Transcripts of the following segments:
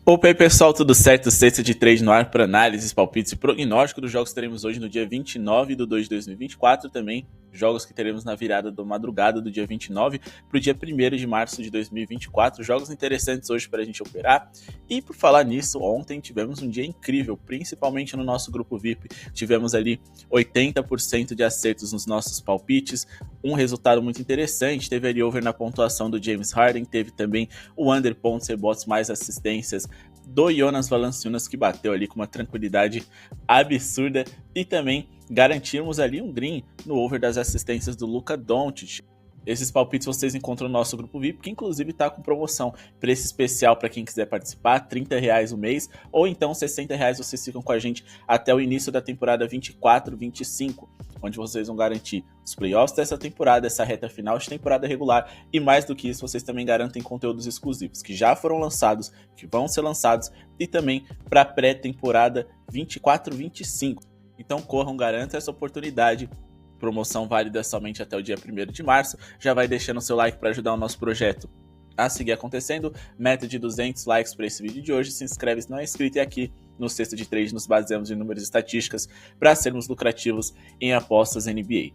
Opa aí pessoal, tudo certo? Sexta de 3 no ar para análises, palpites e prognóstico dos jogos que teremos hoje no dia 29/2 de 2024, também jogos que teremos na virada da madrugada do dia 29 para o dia 1º de março de 2024, jogos interessantes hoje para a gente operar. E por falar nisso, ontem tivemos um dia incrível, principalmente no nosso grupo VIP, tivemos ali 80% de acertos nos nossos palpites, um resultado muito interessante, teve ali over na pontuação do James Harden, teve também o under pontos, rebotes mais assistências do Jonas Valanciunas, que bateu ali com uma tranquilidade absurda, e também garantimos ali um green no over das assistências do Luka Doncic. Esses palpites vocês encontram no nosso grupo VIP, que inclusive está com promoção, preço especial para quem quiser participar, R$30 o mês, ou então R$60 vocês ficam com a gente até o início da temporada 24/25, onde vocês vão garantir os playoffs dessa temporada, essa reta final de temporada regular, e mais do que isso, vocês também garantem conteúdos exclusivos, que já foram lançados, que vão ser lançados, e também para a pré-temporada 24/25. Então corram, garantam essa oportunidade. Promoção válida somente até o dia 1º de março. Já vai deixando seu like para ajudar o nosso projeto a seguir acontecendo. Meta de 200 likes para esse vídeo de hoje. Se inscreve se não é inscrito, e aqui no Sexta de 3 nos baseamos em números e estatísticas para sermos lucrativos em apostas NBA.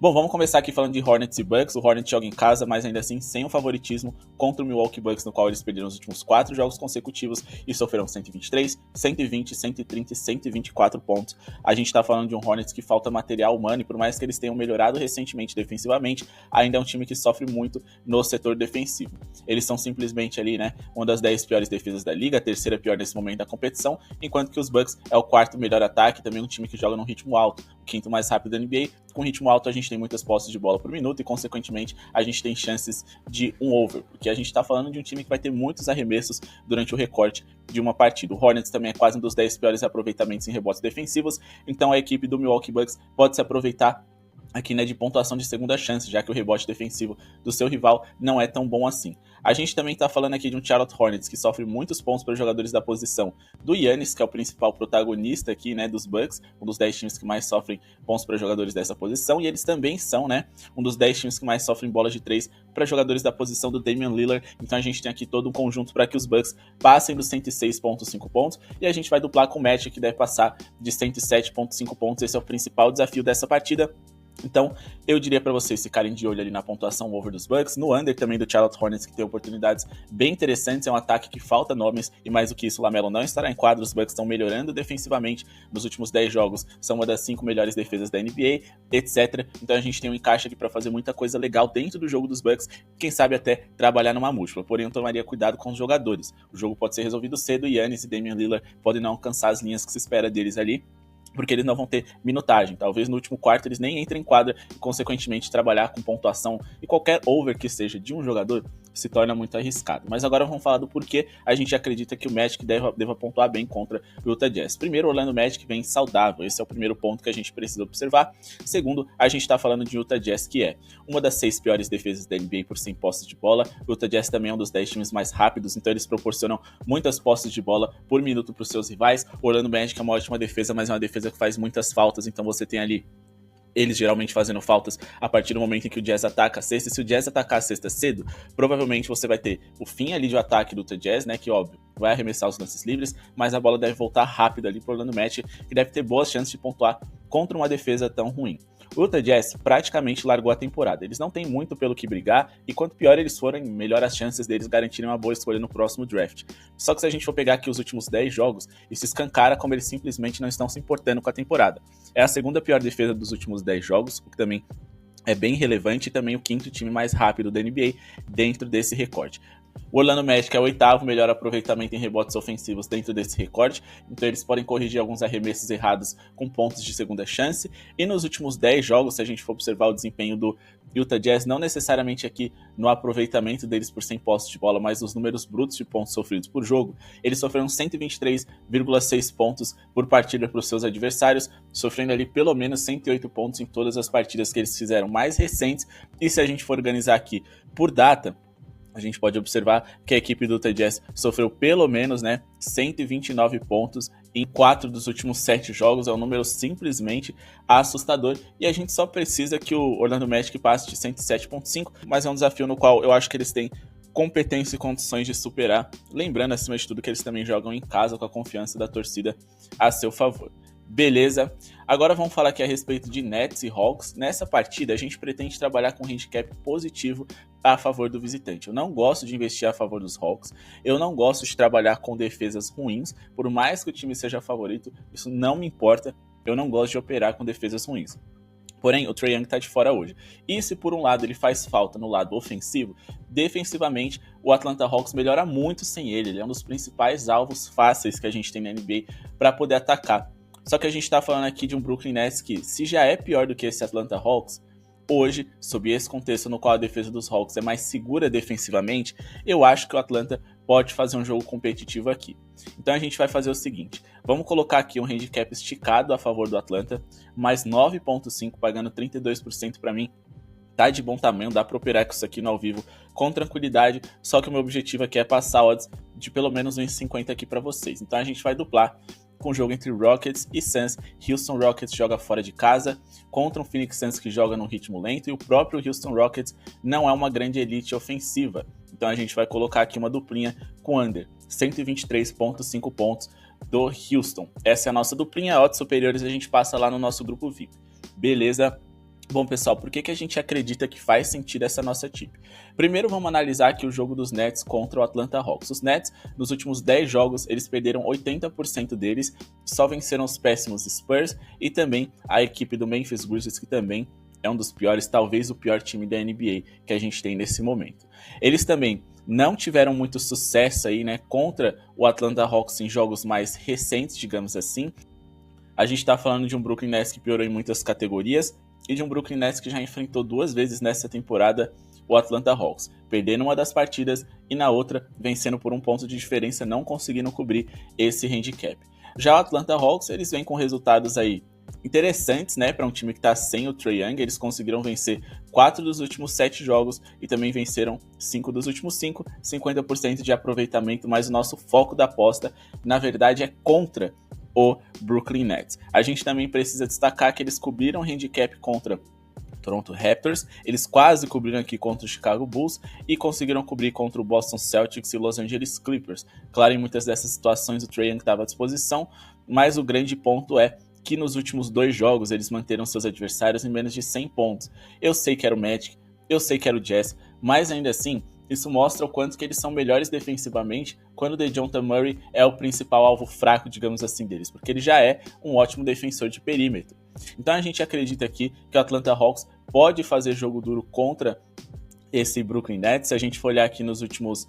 Bom, vamos começar aqui falando de Hornets e Bucks. O Hornets joga em casa, mas ainda assim sem um favoritismo contra o Milwaukee Bucks, no qual eles perderam os últimos 4 jogos consecutivos e sofreram 123, 120, 130 e 124 pontos. A gente tá falando de um Hornets que falta material humano, e por mais que eles tenham melhorado recentemente defensivamente, ainda é um time que sofre muito no setor defensivo. Eles são simplesmente ali, né, uma das 10 piores defesas da liga, a terceira pior nesse momento da competição, enquanto que os Bucks é o 4º melhor ataque, também um time que joga num ritmo alto, o 5º mais rápido da NBA. Com ritmo alto a gente tem muitas posses de bola por minuto e consequentemente a gente tem chances de um over, porque a gente está falando de um time que vai ter muitos arremessos durante o recorte de uma partida. O Hornets também é quase um dos 10 piores aproveitamentos em rebotes defensivos, então a equipe do Milwaukee Bucks pode se aproveitar aqui, né, de pontuação de segunda chance, já que o rebote defensivo do seu rival não é tão bom assim. A gente também tá falando aqui de um Charlotte Hornets que sofre muitos pontos para os jogadores da posição do Giannis, que é o principal protagonista aqui, né, dos Bucks, um dos 10 times que mais sofrem pontos para jogadores dessa posição, e eles também são, né, um dos 10 times que mais sofrem bolas de 3 para jogadores da posição do Damian Lillard. Então a gente tem aqui todo um conjunto para que os Bucks passem dos 106,5 pontos, e a gente vai duplar com o Magic, que deve passar de 107,5 pontos. Esse é o principal desafio dessa partida. Então, eu diria para vocês ficarem de olho ali na pontuação over dos Bucks, no under também do Charlotte Hornets, que tem oportunidades bem interessantes. É um ataque que falta nomes, e mais do que isso, o LaMelo não estará em quadro. Os Bucks estão melhorando defensivamente nos últimos 10 jogos, são uma das 5 melhores defesas da NBA, etc. Então a gente tem um encaixe aqui para fazer muita coisa legal dentro do jogo dos Bucks, quem sabe até trabalhar numa múltipla, porém eu tomaria cuidado com os jogadores. O jogo pode ser resolvido cedo, e Giannis e Damian Lillard podem não alcançar as linhas que se espera deles ali, porque eles não vão ter minutagem. Talvez no último quarto eles nem entrem em quadra, e consequentemente trabalhar com pontuação e qualquer over que seja de um jogador se torna muito arriscado. Mas agora vamos falar do porquê a gente acredita que o Magic deva pontuar bem contra o Utah Jazz. Primeiro, o Orlando Magic vem saudável, esse é o primeiro ponto que a gente precisa observar. Segundo, a gente está falando de Utah Jazz, que é uma das 6 piores defesas da NBA por 100 posses de bola. O Utah Jazz também é um dos 10 times mais rápidos, então eles proporcionam muitas posses de bola por minuto para os seus rivais. O Orlando Magic é uma ótima defesa, mas é uma defesa que faz muitas faltas, então você tem ali eles geralmente fazendo faltas a partir do momento em que o Jazz ataca a cesta. E se o Jazz atacar a cesta cedo, provavelmente você vai ter o fim ali do ataque do Utah Jazz, né, que óbvio, vai arremessar os lances livres, mas a bola deve voltar rápido ali pro Orlando Magic, que deve ter boas chances de pontuar contra uma defesa tão ruim. O Utah Jazz praticamente largou a temporada. Eles não têm muito pelo que brigar, e quanto pior eles forem, melhor as chances deles garantirem uma boa escolha no próximo draft. Só que se a gente for pegar aqui os últimos 10 jogos, isso escancara como eles simplesmente não estão se importando com a temporada. É a segunda pior defesa dos últimos 10 jogos, o que também é bem relevante, e também o 5º time mais rápido da NBA dentro desse recorde. O Orlando Magic é o 8º melhor aproveitamento em rebotes ofensivos dentro desse recorde, então eles podem corrigir alguns arremessos errados com pontos de segunda chance. E nos últimos 10 jogos, se a gente for observar o desempenho do Utah Jazz, não necessariamente aqui no aproveitamento deles por 100 posses de bola, mas nos números brutos de pontos sofridos por jogo, eles sofreram 123,6 pontos por partida para os seus adversários, sofrendo ali pelo menos 108 pontos em todas as partidas que eles fizeram mais recentes. E se a gente for organizar aqui por data, a gente pode observar que a equipe do Utah Jazz sofreu pelo menos, né, 129 pontos em 4 dos últimos 7 jogos. É um número simplesmente assustador, e a gente só precisa que o Orlando Magic passe de 107,5, mas é um desafio no qual eu acho que eles têm competência e condições de superar. Lembrando, acima de tudo, que eles também jogam em casa com a confiança da torcida a seu favor. Beleza? Agora vamos falar aqui a respeito de Nets e Hawks. Nessa partida, a gente pretende trabalhar com um handicap positivo a favor do visitante. Eu não gosto de investir a favor dos Hawks. Eu não gosto de trabalhar com defesas ruins. Por mais que o time seja favorito, isso não me importa. Eu não gosto de operar com defesas ruins. Porém, o Trae Young tá de fora hoje. E se por um lado ele faz falta no lado ofensivo, defensivamente o Atlanta Hawks melhora muito sem ele. Ele é um dos principais alvos fáceis que a gente tem na NBA para poder atacar. Só que a gente tá falando aqui de um Brooklyn Nets que, se já é pior do que esse Atlanta Hawks, hoje, sob esse contexto no qual a defesa dos Hawks é mais segura defensivamente, eu acho que o Atlanta pode fazer um jogo competitivo aqui. Então a gente vai fazer o seguinte, vamos colocar aqui um handicap esticado a favor do Atlanta, mais 9.5, pagando 32% para mim. Tá de bom tamanho, dá pra operar com isso aqui no ao vivo com tranquilidade, só que o meu objetivo aqui é passar odds de pelo menos uns 50 aqui para vocês. Então a gente vai duplar com o jogo entre Rockets e Suns. Houston Rockets joga fora de casa contra um Phoenix Suns que joga num ritmo lento, e o próprio Houston Rockets não é uma grande elite ofensiva. Então a gente vai colocar aqui uma duplinha com under 123.5 pontos do Houston. Essa é a nossa duplinha, odds superiores a gente passa lá no nosso grupo VIP. Beleza? Bom, pessoal, por que a gente acredita que faz sentido essa nossa tip? Primeiro, vamos analisar aqui o jogo dos Nets contra o Atlanta Hawks. Os Nets, nos últimos 10 jogos, eles perderam 80% deles, só venceram os péssimos Spurs e também a equipe do Memphis Grizzlies, que também é um dos piores, talvez o pior time da NBA que a gente tem nesse momento. Eles também não tiveram muito sucesso aí, né, contra o Atlanta Hawks em jogos mais recentes, digamos assim. A gente tá falando de um Brooklyn Nets que piorou em muitas categorias, e de um Brooklyn Nets que já enfrentou 2 vezes nessa temporada o Atlanta Hawks, perdendo uma das partidas e na outra vencendo por um ponto de diferença, não conseguindo cobrir esse handicap. Já o Atlanta Hawks, eles vêm com resultados aí interessantes, né, para um time que está sem o Trae Young. Eles conseguiram vencer 4 dos últimos 7 jogos e também venceram 5 dos últimos 5, 50% de aproveitamento, mas o nosso foco da aposta, na verdade, é contra o Brooklyn Nets. A gente também precisa destacar que eles cobriram o handicap contra Toronto Raptors, eles quase cobriram aqui contra o Chicago Bulls e conseguiram cobrir contra o Boston Celtics e Los Angeles Clippers. Claro, em muitas dessas situações o Trae Young estava à disposição, mas o grande ponto é que nos últimos 2 jogos eles manteram seus adversários em menos de 100 pontos. Eu sei que era o Magic, eu sei que era o Jazz, mas ainda assim isso mostra o quanto que eles são melhores defensivamente quando o DeJounte Murray é o principal alvo fraco, digamos assim, deles, porque ele já é um ótimo defensor de perímetro. Então a gente acredita aqui que o Atlanta Hawks pode fazer jogo duro contra esse Brooklyn Nets. Se a gente for olhar aqui nos últimos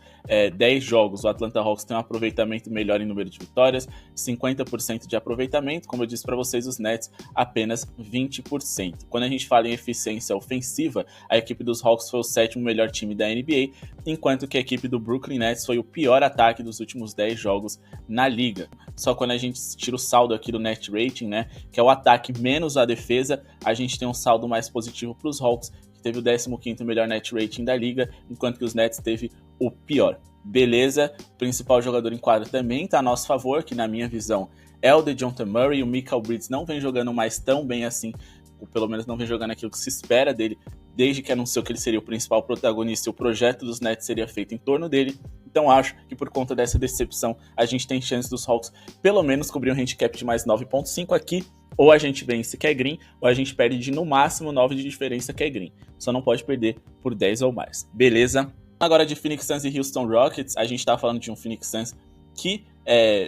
10 jogos, o Atlanta Hawks tem um aproveitamento melhor em número de vitórias, 50% de aproveitamento, como eu disse para vocês, os Nets apenas 20%. Quando a gente fala em eficiência ofensiva, a equipe dos Hawks foi o 7º melhor time da NBA, enquanto que a equipe do Brooklyn Nets foi o pior ataque dos últimos 10 jogos na liga. Só quando a gente tira o saldo aqui do net rating, né, que é o ataque menos a defesa, a gente tem um saldo mais positivo para os Hawks, teve o 15º melhor net rating da liga, enquanto que os Nets teve o pior. Beleza? O principal jogador em quadra também está a nosso favor, que na minha visão é o DeJounte Murray. O Mikal Bridges não vem jogando mais tão bem assim, ou pelo menos não vem jogando aquilo que se espera dele, desde que anunciou que ele seria o principal protagonista e o projeto dos Nets seria feito em torno dele. Então acho que por conta dessa decepção, a gente tem chance dos Hawks pelo menos cobrir um handicap de mais 9.5 aqui. Ou a gente vence que é green, ou a gente perde de no máximo 9 de diferença que é green. Só não pode perder por 10 ou mais. Beleza? Agora de Phoenix Suns e Houston Rockets, a gente tá falando de um Phoenix Suns que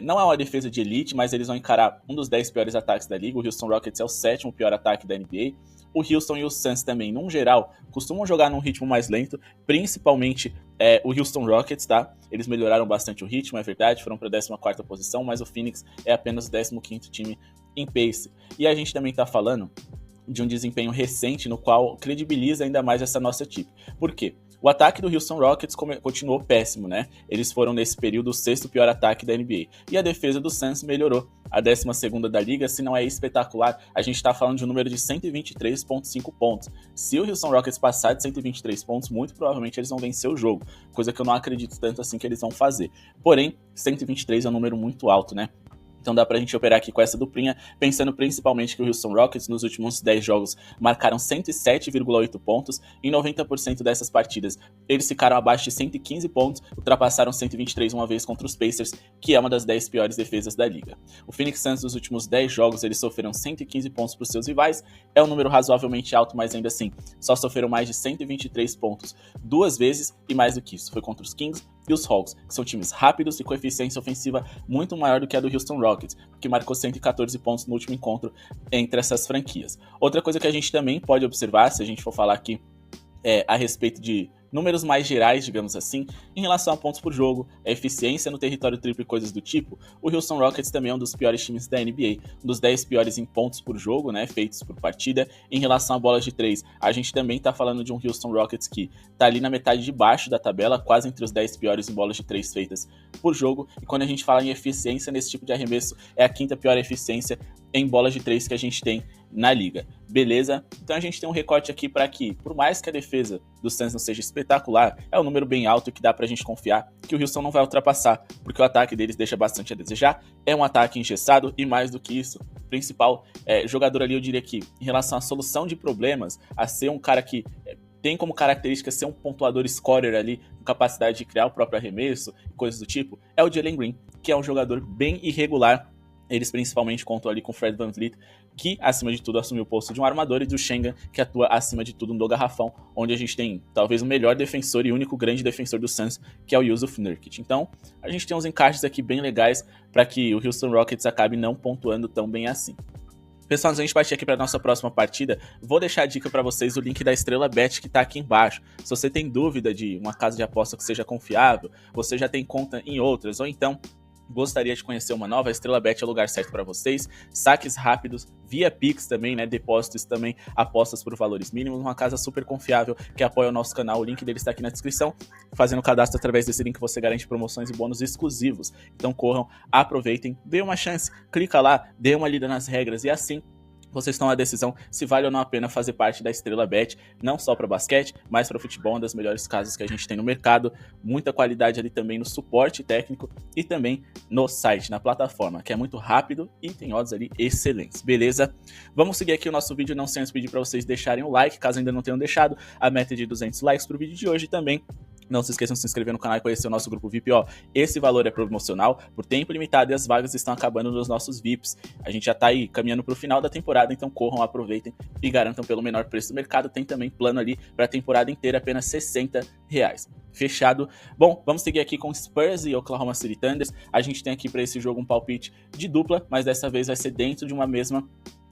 não é uma defesa de elite, mas eles vão encarar um dos 10 piores ataques da liga. O Houston Rockets é o 7º pior ataque da NBA. O Houston e o Suns também, num geral, costumam jogar num ritmo mais lento, principalmente o Houston Rockets, tá? Eles melhoraram bastante o ritmo, é verdade, foram para a 14ª posição, mas o Phoenix é apenas o 15º time em pace. E a gente também tá falando de um desempenho recente no qual credibiliza ainda mais essa nossa tip. Por quê? O ataque do Houston Rockets continuou péssimo, né? Eles foram nesse período o 6º pior ataque da NBA. E a defesa do Suns melhorou, a 12ª da liga. Se não é espetacular, a gente tá falando de um número de 123.5 pontos. Se o Houston Rockets passar de 123 pontos, muito provavelmente eles vão vencer o jogo, coisa que eu não acredito tanto assim que eles vão fazer. Porém, 123 é um número muito alto, né? Então dá pra gente operar aqui com essa duplinha, pensando principalmente que o Houston Rockets nos últimos 10 jogos marcaram 107,8 pontos. Em 90% dessas partidas eles ficaram abaixo de 115 pontos, ultrapassaram 123 uma vez contra os Pacers, que é uma das 10 piores defesas da liga. O Phoenix Suns nos últimos 10 jogos eles sofreram 115 pontos para os seus rivais, é um número razoavelmente alto, mas ainda assim só sofreram mais de 123 pontos 2 vezes, e mais do que isso, foi contra os Kings e os Hawks, que são times rápidos e com eficiência ofensiva muito maior do que a do Houston Rockets, que marcou 114 pontos no último encontro entre essas franquias. Outra coisa que a gente também pode observar, se a gente for falar aqui a respeito de números mais gerais, digamos assim, em relação a pontos por jogo, a eficiência no território triplo e coisas do tipo, o Houston Rockets também é um dos piores times da NBA, um dos 10 piores em pontos por jogo, né, feitos por partida. Em relação a bolas de 3, a gente também tá falando de um Houston Rockets que tá ali na metade de baixo da tabela, quase entre os 10 piores em bolas de 3 feitas por jogo, e quando a gente fala em eficiência nesse tipo de arremesso, é a quinta pior eficiência em bolas de 3 que a gente tem na liga, beleza? Então a gente tem um recorte aqui para que, por mais que a defesa do Suns não seja espetacular, é um número bem alto e que dá pra gente confiar que o Houston não vai ultrapassar, porque o ataque deles deixa bastante a desejar, é um ataque engessado e mais do que isso, o principal jogador ali, eu diria que em relação à solução de problemas, a ser um cara que tem como característica ser um pontuador scorer ali, com capacidade de criar o próprio arremesso, coisas do tipo, é o Jalen Green, que é um jogador bem irregular. Eles principalmente contam ali com o Fred VanVleet, que acima de tudo assumiu o posto de um armador, e do Schengen, que atua acima de tudo no garrafão, onde a gente tem talvez o melhor defensor e único grande defensor do Suns, que é o Jusuf Nurkic. Então a gente tem uns encaixes aqui bem legais para que o Houston Rockets acabe não pontuando tão bem assim. Pessoal, antes da gente partir aqui para nossa próxima partida, vou deixar a dica para vocês, o link da Estrela Bet que está aqui embaixo. Se você tem dúvida de uma casa de aposta que seja confiável, você já tem conta em outras, ou então gostaria de conhecer uma nova, a Estrela Bet é o lugar certo para vocês. Saques rápidos, via Pix também, né? Depósitos também, apostas por valores mínimos. Uma casa super confiável que apoia o nosso canal. O link dele está aqui na descrição. Fazendo cadastro através desse link você garante promoções e bônus exclusivos. Então corram, aproveitem, dê uma chance, clica lá, dê uma lida nas regras e assim vocês tomam a decisão se vale ou não a pena fazer parte da Estrela Bet, não só para basquete, mas para futebol, uma das melhores casas que a gente tem no mercado, muita qualidade ali também no suporte técnico e também no site, na plataforma, que é muito rápido e tem odds ali excelentes, beleza? Vamos seguir aqui o nosso vídeo, não sem antes pedir para vocês deixarem um like, caso ainda não tenham deixado, a meta é de 200 likes para o vídeo de hoje também. Não se esqueçam de se inscrever no canal e conhecer o nosso grupo VIP, ó. Esse valor é promocional, por tempo limitado, e as vagas estão acabando nos nossos VIPs. A gente já tá aí caminhando pro final da temporada, então corram, aproveitem e garantam pelo menor preço do mercado. Tem também plano ali pra temporada inteira, apenas R$60. Fechado. Bom, vamos seguir aqui com Spurs e Oklahoma City Thunder. A gente tem aqui pra esse jogo um palpite de dupla, mas dessa vez vai ser dentro de uma mesma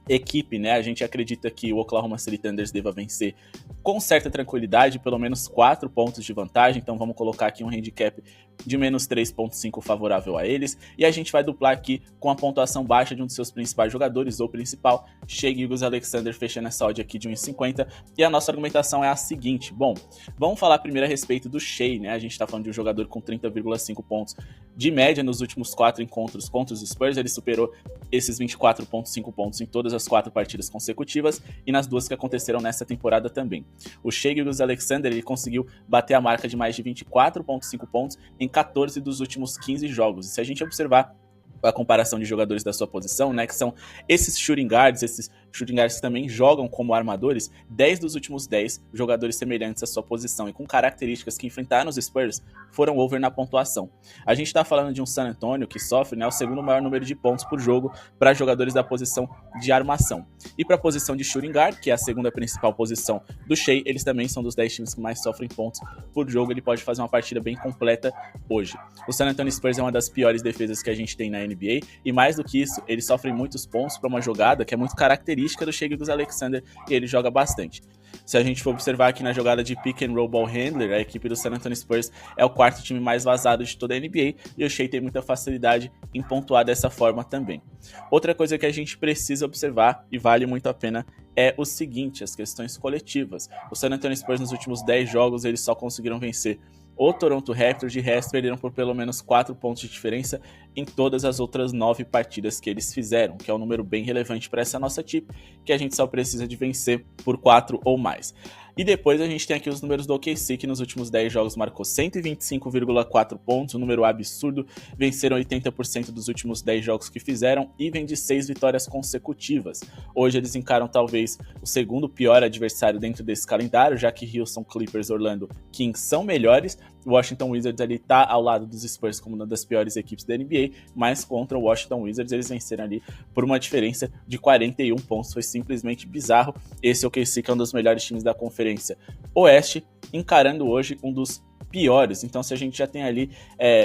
equipe, né? A gente acredita que o Oklahoma City Thunder deva vencer com certa tranquilidade, pelo menos 4 pontos de vantagem, então vamos colocar aqui um handicap de menos 3.5 favorável a eles, e a gente vai duplar aqui com a pontuação baixa de um dos seus principais jogadores, ou principal, Shai Gilgeous-Alexander, fechando essa odd aqui de 1,50, e a nossa argumentação é a seguinte. Bom, vamos falar primeiro a respeito do Shai, né? A gente tá falando de um jogador com 30,5 pontos de média nos últimos 4 encontros contra os Spurs, ele superou esses 24,5 pontos em todas as 4 partidas consecutivas e nas 2 que aconteceram nessa temporada também. O Shai Gilgeous-Alexander, ele conseguiu bater a marca de mais de 24,5 pontos em 14 dos últimos 15 jogos. E se a gente observar a comparação de jogadores da sua posição, né, que são esses shooting guards que também jogam como armadores, 10 dos últimos 10 jogadores semelhantes à sua posição e com características que enfrentaram os Spurs foram over na pontuação. A gente está falando de um San Antonio que sofre, né, o segundo maior número de pontos por jogo para jogadores da posição de armação. E para a posição de shooting guard, que é a segunda principal posição do Shai, eles também são dos 10 times que mais sofrem pontos por jogo. Ele pode fazer uma partida bem completa hoje. O San Antonio Spurs é uma das piores defesas que a gente tem na NBA, e mais do que isso, ele sofre muitos pontos para uma jogada que é muito característica do Shai Gilgeous-Alexander, e ele joga bastante. Se a gente for observar aqui na jogada de pick and roll ball handler, a equipe do San Antonio Spurs é o quarto time mais vazado de toda a NBA, e o Shai tem muita facilidade em pontuar dessa forma também. Outra coisa que a gente precisa observar, e vale muito a pena, é o seguinte, as questões coletivas. O San Antonio Spurs nos últimos 10 jogos, eles só conseguiram vencer o Toronto Raptors, de resto perderam por pelo menos 4 pontos de diferença em todas as outras 9 partidas que eles fizeram, que é um número bem relevante para essa nossa equipe, que a gente só precisa de vencer por 4 ou mais. E depois a gente tem aqui os números do OKC, que nos últimos 10 jogos marcou 125,4 pontos, um número absurdo, venceram 80% dos últimos 10 jogos que fizeram e vem de 6 vitórias consecutivas. Hoje eles encaram talvez o segundo pior adversário dentro desse calendário, já que Houston, Clippers, Orlando, Kings são melhores. O Washington Wizards ali tá ao lado dos Spurs como uma das piores equipes da NBA, mas contra o Washington Wizards eles venceram ali por uma diferença de 41 pontos, foi simplesmente bizarro. Esse OKC que é um dos melhores times da Conferência Oeste, encarando hoje um dos piores. Então se a gente já tem ali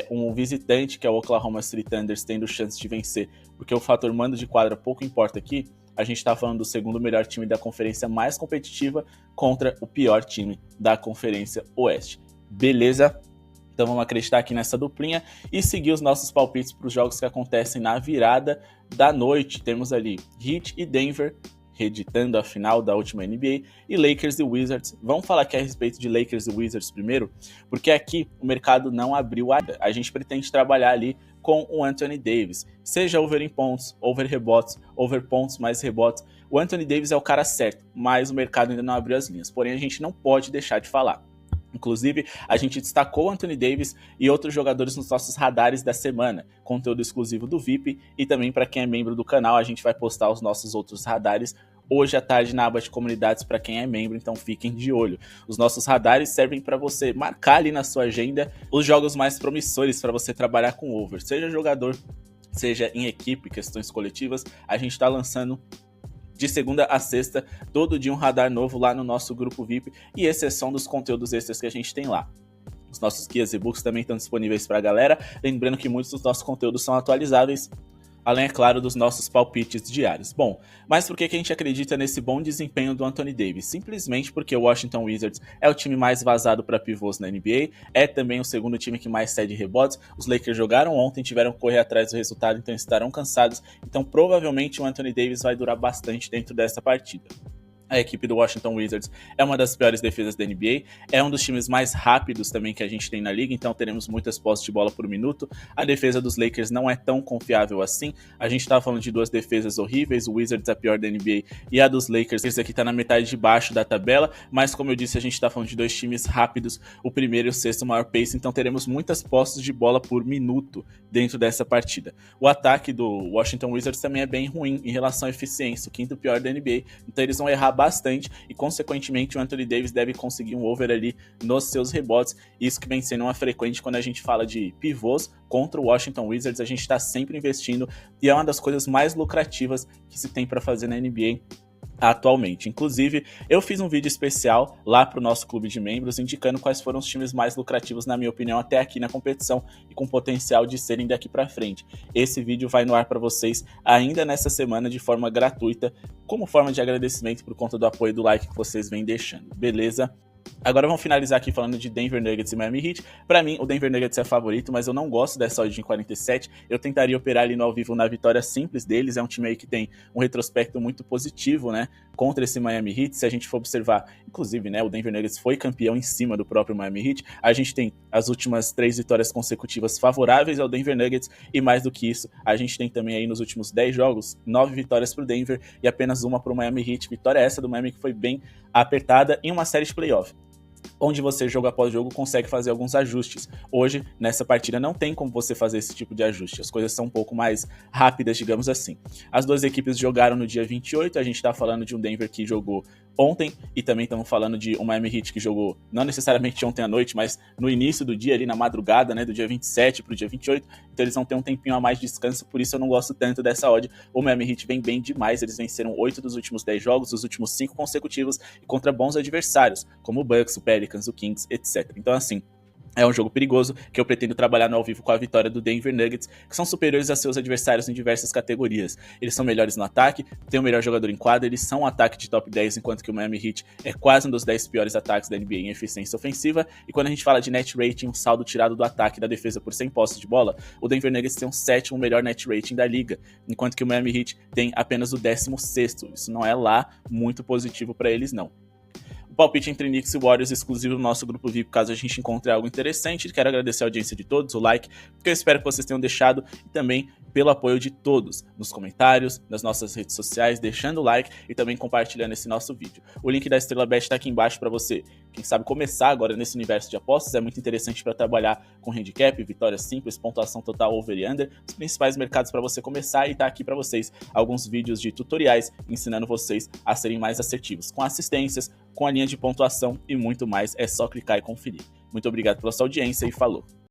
um visitante, que é o Oklahoma City Thunder, tendo chance de vencer, porque o fator mando de quadra pouco importa aqui, a gente tá falando do segundo melhor time da conferência mais competitiva contra o pior time da Conferência Oeste. Beleza? Então vamos acreditar aqui nessa duplinha e seguir os nossos palpites para os jogos que acontecem na virada da noite. Temos ali Heat e Denver, reeditando a final da última NBA, e Lakers e Wizards. Vamos falar aqui a respeito de Lakers e Wizards primeiro, porque aqui o mercado não abriu ainda. A gente pretende trabalhar ali com o Anthony Davis, seja over em pontos, over rebotes, over pontos mais rebotes. O Anthony Davis é o cara certo, mas o mercado ainda não abriu as linhas. Porém, a gente não pode deixar de falar. Inclusive, a gente destacou o Anthony Davis e outros jogadores nos nossos radares da semana, conteúdo exclusivo do VIP, e também para quem é membro do canal, a gente vai postar os nossos outros radares hoje à tarde na aba de comunidades para quem é membro, então fiquem de olho. Os nossos radares servem para você marcar ali na sua agenda os jogos mais promissores para você trabalhar com over, seja jogador, seja em equipe, questões coletivas. A gente está lançando de segunda a sexta, todo dia um radar novo lá no nosso grupo VIP, e exceção dos conteúdos extras que a gente tem lá. Os nossos guias e books também estão disponíveis para a galera, lembrando que muitos dos nossos conteúdos são atualizáveis, além, é claro, dos nossos palpites diários. Bom, mas por que a gente acredita nesse bom desempenho do Anthony Davis? Simplesmente porque o Washington Wizards é o time mais vazado para pivôs na NBA, é também o segundo time que mais cede rebotes. Os Lakers jogaram ontem, tiveram que correr atrás do resultado, então estarão cansados. Então provavelmente o Anthony Davis vai durar bastante dentro dessa partida. A equipe do Washington Wizards é uma das piores defesas da NBA, é um dos times mais rápidos também que a gente tem na liga, então teremos muitas posses de bola por minuto. A defesa dos Lakers não é tão confiável assim, a gente tá falando de duas defesas horríveis, o Wizards é a pior da NBA e a dos Lakers, esse aqui tá na metade de baixo da tabela, mas como eu disse, a gente tá falando de dois times rápidos, o primeiro e o sexto maior pace, então teremos muitas posses de bola por minuto dentro dessa partida. O ataque do Washington Wizards também é bem ruim em relação à eficiência, o quinto pior da NBA, então eles vão errar bastante e, consequentemente, o Anthony Davis deve conseguir um over ali nos seus rebotes. Isso que vem sendo uma frequente quando a gente fala de pivôs contra o Washington Wizards. A gente está sempre investindo e é uma das coisas mais lucrativas que se tem para fazer na NBA atualmente. Inclusive, eu fiz um vídeo especial lá para o nosso clube de membros, indicando quais foram os times mais lucrativos, na minha opinião, até aqui na competição e com potencial de serem daqui para frente. Esse vídeo vai no ar para vocês ainda nessa semana de forma gratuita, como forma de agradecimento por conta do apoio e do like que vocês vêm deixando, beleza? Agora vamos finalizar aqui falando de Denver Nuggets e Miami Heat. Pra mim, o Denver Nuggets é favorito, mas eu não gosto dessa odd em 47. Eu tentaria operar ali no ao vivo na vitória simples deles. É um time aí que tem um retrospecto muito positivo, né, contra esse Miami Heat. Se a gente for observar, inclusive, né, o Denver Nuggets foi campeão em cima do próprio Miami Heat. A gente tem as últimas 3 vitórias consecutivas favoráveis ao Denver Nuggets e, mais do que isso, a gente tem também aí nos últimos 10 jogos 9 vitórias pro Denver e apenas uma pro Miami Heat. Vitória essa do Miami que foi bem apertada em uma série de playoff, onde você, jogo após jogo, consegue fazer alguns ajustes. Hoje, nessa partida, não tem como você fazer esse tipo de ajuste. As coisas são um pouco mais rápidas, digamos assim. As duas equipes jogaram no dia 28, a gente tá falando de um Denver que jogou ontem, e também estamos falando de um Miami Heat que jogou, não necessariamente ontem à noite, mas no início do dia, ali na madrugada, né, do dia 27 pro dia 28, então eles vão ter um tempinho a mais de descanso, por isso eu não gosto tanto dessa odd. O Miami Heat vem bem demais, eles venceram 8 dos últimos 10 jogos, os últimos 5 consecutivos, e contra bons adversários, como o Bucks, o Pelicans, o Kings, etc. Então, assim, é um jogo perigoso que eu pretendo trabalhar no ao vivo com a vitória do Denver Nuggets, que são superiores a seus adversários em diversas categorias. Eles são melhores no ataque, têm o melhor jogador em quadra, eles são um ataque de top 10, enquanto que o Miami Heat é quase um dos 10 piores ataques da NBA em eficiência ofensiva. E quando a gente fala de net rating, um saldo tirado do ataque da defesa por 100 posses de bola, o Denver Nuggets tem o 7º melhor net rating da liga, enquanto que o Miami Heat tem apenas o 16º. Isso não é lá muito positivo para eles, não. palpite entre Knicks e Warriors exclusivo no nosso grupo VIP, caso a gente encontre algo interessante. Quero agradecer a audiência de todos, o like, que eu espero que vocês tenham deixado, e também pelo apoio de todos, nos comentários, nas nossas redes sociais, deixando o like e também compartilhando esse nosso vídeo. O link da Estrela Bet está aqui embaixo para você, quem sabe, começar agora nesse universo de apostas. É muito interessante para trabalhar com handicap, vitórias simples, pontuação total, over e under, os principais mercados para você começar, e tá aqui para vocês alguns vídeos de tutoriais ensinando vocês a serem mais assertivos, com assistências, com a linha de pontuação e muito mais. É só clicar e conferir. Muito obrigado pela sua audiência e falou!